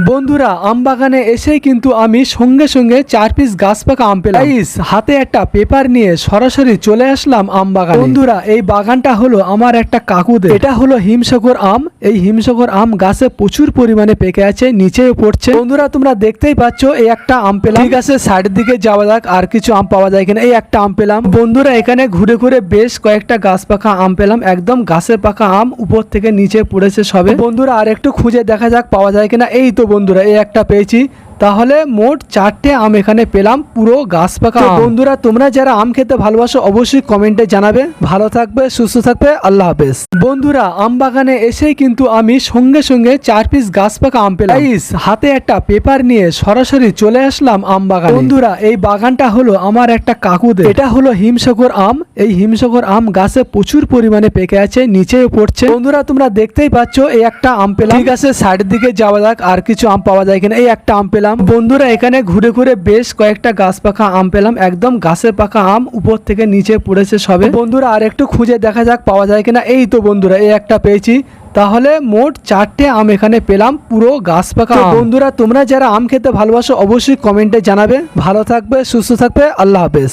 বন্ধুরা আম বাগানে এসেই কিন্তু আমি সঙ্গে সঙ্গে 4 পিস গাছ পাকা আম পেলাম। হাতে একটা পেপার নিয়ে সরাসরি চলে আসলাম আম বাগানে। বন্ধুরা এই বাগানটা হলো আমার একটা কাকুদের। এটা হলো হিমসাগর আম। এই হিমসাগর আম গাছে প্রচুর পরিমাণে পেকে আছে, নিচেও পড়ছে। বন্ধুরা তোমরা দেখতেই পাচ্ছ এই একটা আম পেলাম। ঠিক আছে সাইডের দিকে যাওয়া যাক, আর কিছু আম পাওয়া যায় কিনা। এই একটা আম পেলাম। বন্ধুরা এখানে ঘুরে ঘুরে বেশ কয়েকটা গাছ পাকা আম পেলাম। একদম গাছের পাকা আম, উপর থেকে নিচে পড়েছে সবে। বন্ধুরা আর একটু খুঁজে দেখা যাক পাওয়া যায় কিনা। এই তো বন্ধুরা এই একটা পেয়েছি। তাহলে মোট 4টে আম এখানে পেলাম, পুরো গাছ পাকা আম। বন্ধুরা তোমরা যারা আম খেতে ভালোবাসো অবশ্যই কমেন্টে জানাবে। ভালো থাকবে, সুস্থ থাকবে, আল্লাহ হাফেজ। বন্ধুরা আম বাগানে এসেই কিন্তু আমি সঙ্গে সঙ্গে 4 পিস গাছ পাকা আম পেলাম। হাতে একটা পেপার নিয়ে সরাসরি চলে আসলাম আম বাগানে। বন্ধুরা এই বাগানটা হলো আমার একটা কাকুদের। এটা হলো হিমসাগর আম। এই হিমসাগর আম গাছে প্রচুর পরিমাণে পেকে আছে, নিচেও পড়ছে। বন্ধুরা তোমরা দেখতেই পাচ্ছ এই একটা আম পেলাম। ঠিক আছে সাইডের দিকে যাওয়া যাক, আর কিছু আম পাওয়া যায় কিনা। এই একটা আম পেলাম। বন্ধুরা এখানে ঘুরে ঘুরে বেশ কয়েকটা গাছ পাকা আম পেলাম। একদম গাছের পাকা আম, উপর থেকে নিচে পড়েছে সবে। বন্ধুরা আর একটু খুঁজে দেখা যাক পাওয়া যায় কিনা। এই তো বন্ধুরা এই একটা পেয়েছি। তাহলে মোট 4টে আম এখানে পেলাম, পুরো গাছ পাকা আম। বন্ধুরা তোমরা যারা আম খেতে ভালোবাসো অবশ্যই কমেন্টে জানাবে। ভালো থাকবে, সুস্থ থাকবে, আল্লাহ হাফেজ।